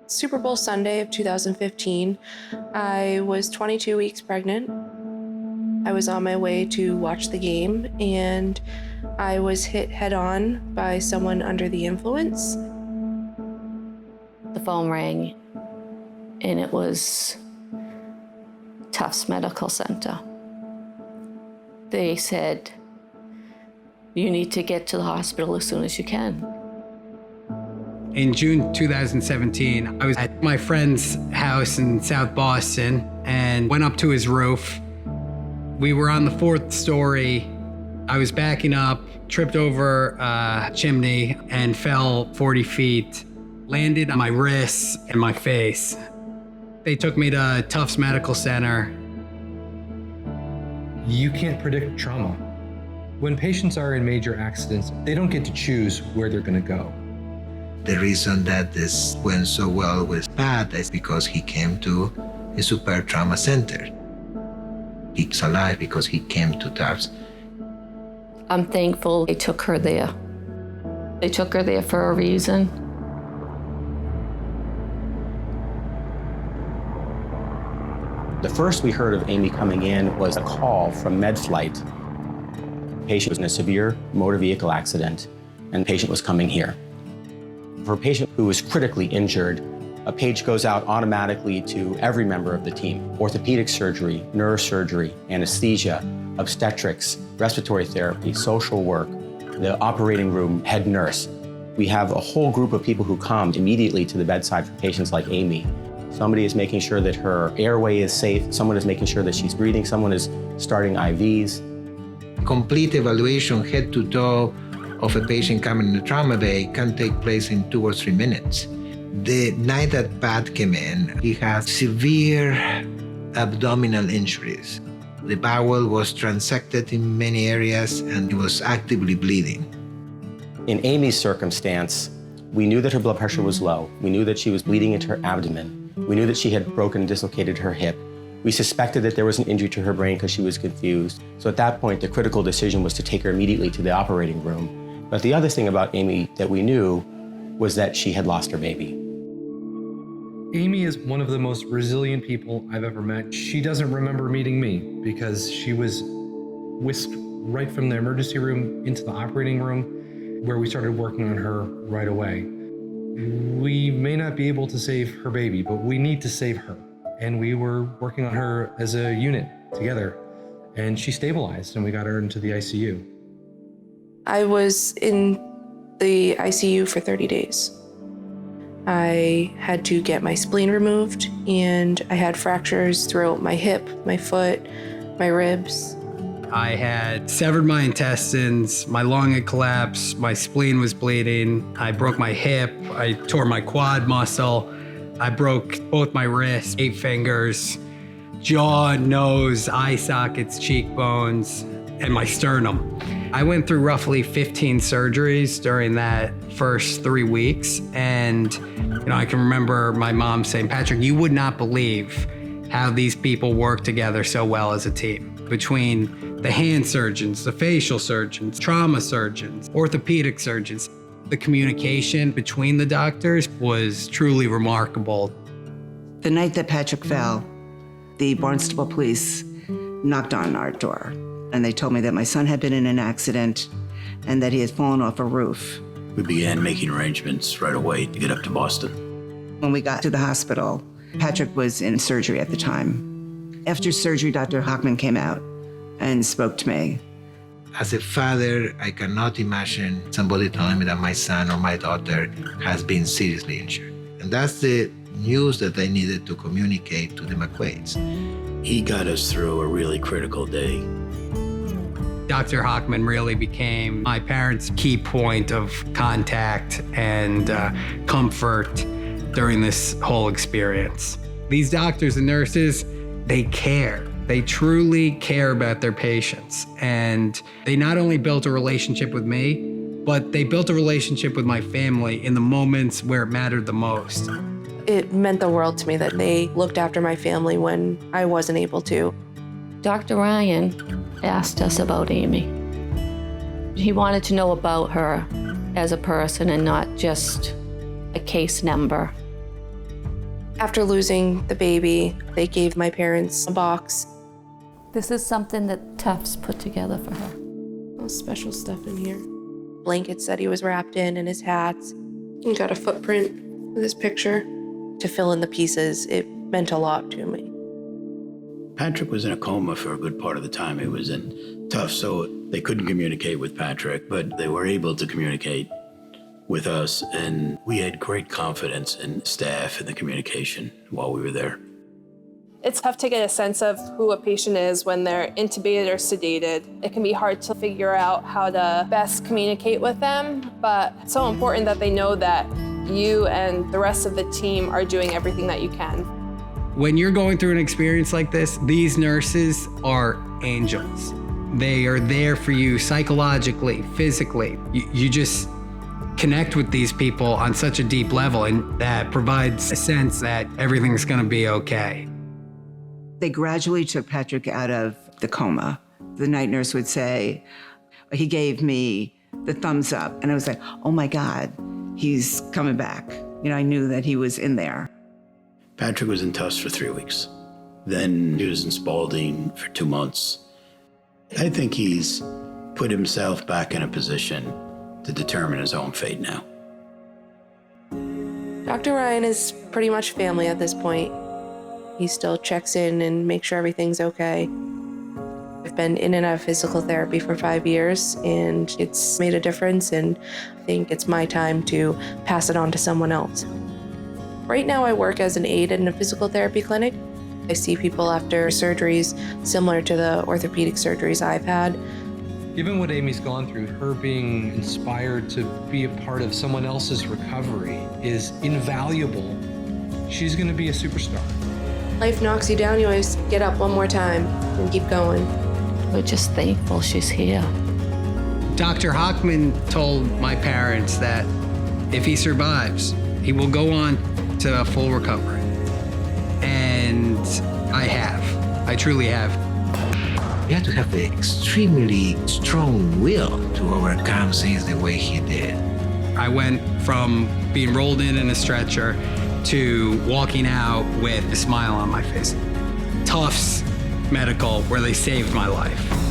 Super Bowl Sunday of 2015, I was 22 weeks pregnant. I was on my way to watch the game, and I was hit head-on by someone under the influence. The phone rang, and it was Tufts Medical Center. They said, "You need to get to the hospital as soon as you can." In June 2017, I was at my friend's house in South Boston and went up to his roof. We were on the 4th story. I was backing up, tripped over a chimney and fell 40 feet, landed on my wrists and my face. They took me to Tufts Medical Center. You can't predict trauma. When patients are in major accidents, they don't get to choose where they're going to go. The reason that this went so well with Pat is because he came to a super trauma center. He's alive because he came to Tufts. I'm thankful they took her there. They took her there for a reason. The first we heard of Amy coming in was a call from MedFlight. The patient was in a severe motor vehicle accident, and the patient was coming here. For a patient who was critically injured, a page goes out automatically to every member of the team. Orthopedic surgery, neurosurgery, anesthesia, obstetrics, respiratory therapy, social work, the operating room head nurse. We have a whole group of people who come immediately to the bedside for patients like Amy. Somebody is making sure that her airway is safe. Someone is making sure that she's breathing. Someone is starting IVs. Complete evaluation head to toe of a patient coming in the trauma bay can take place in 2 or 3 minutes. The night that Pat came in, he had severe abdominal injuries. The bowel was transected in many areas and he was actively bleeding. In Amy's circumstance, we knew that her blood pressure was low. We knew that she was bleeding into her abdomen. We knew that she had broken and dislocated her hip. We suspected that there was an injury to her brain because she was confused. So at that point, the critical decision was to take her immediately to the operating room. But the other thing about Amy that we knew was that she had lost her baby. Amy is one of the most resilient people I've ever met. She doesn't remember meeting me because she was whisked right from the emergency room into the operating room, where we started working on her right away. We may not be able to save her baby, but we need to save her. And we were working on her as a unit together. And she stabilized and we got her into the ICU. I was in the ICU for 30 days. I had to get my spleen removed, and I had fractures throughout my hip, my foot, my ribs. I had severed my intestines, my lung had collapsed, my spleen was bleeding, I broke my hip, I tore my quad muscle, I broke both my wrists, 8 fingers, jaw, nose, eye sockets, cheekbones, and my sternum. I went through roughly 15 surgeries during that first 3 weeks, and I can remember my mom saying, "Patrick, you would not believe how these people work together so well as a team." Between the hand surgeons, the facial surgeons, trauma surgeons, orthopedic surgeons, the communication between the doctors was truly remarkable. The night that Patrick fell, the Barnstable police knocked on our door, and they told me that my son had been in an accident and that he had fallen off a roof. We began making arrangements right away to get up to Boston. When we got to the hospital, Patrick was in surgery at the time. After surgery, Dr. Hochman came out and spoke to me. As a father, I cannot imagine somebody telling me that my son or my daughter has been seriously injured. And that's the news that I needed to communicate to the McQuaids. He got us through a really critical day. Dr. Hochman really became my parents' key point of contact and comfort during this whole experience. These doctors and nurses, they care. They truly care about their patients. And they not only built a relationship with me, but they built a relationship with my family in the moments where it mattered the most. It meant the world to me that they looked after my family when I wasn't able to. Dr. Ryan asked us about Amy. He wanted to know about her as a person and not just a case number. After losing the baby, they gave my parents a box. This is something that Tufts put together for her. All special stuff in here. Blankets that he was wrapped in and his hats. And got a footprint with his picture. To fill in the pieces, it meant a lot to me. Patrick was in a coma for a good part of the time he was in Tufts, so they couldn't communicate with Patrick, but they were able to communicate with us, and we had great confidence in staff and the communication while we were there. It's tough to get a sense of who a patient is when they're intubated or sedated. It can be hard to figure out how to best communicate with them, but it's so important that they know that you and the rest of the team are doing everything that you can. When you're going through an experience like this, these nurses are angels. They are there for you psychologically, physically. You just connect with these people on such a deep level, and that provides a sense that everything's gonna be okay. They gradually took Patrick out of the coma. The night nurse would say, he gave me the thumbs up, and I was like, oh my God, he's coming back. You know, I knew that he was in there. Patrick was in Tufts for 3 weeks. Then he was in Spalding for 2 months. I think he's put himself back in a position to determine his own fate now. Dr. Ryan is pretty much family at this point. He still checks in and makes sure everything's okay. I've been in and out of physical therapy for 5 years, and it's made a difference, and I think it's my time to pass it on to someone else. Right now I work as an aide in a physical therapy clinic. I see people after surgeries similar to the orthopedic surgeries I've had. Given what Amy's gone through, her being inspired to be a part of someone else's recovery is invaluable. She's going to be a superstar. Life knocks you down, you always get up one more time and keep going. We're just thankful she's here. Dr. Hockman told my parents that if he survives, he will go on to a full recovery. And I have. I truly have. You have to have the extremely strong will to overcome things the way he did. I went from being rolled in a stretcher to walking out with a smile on my face. Tufts Medical, where they saved my life.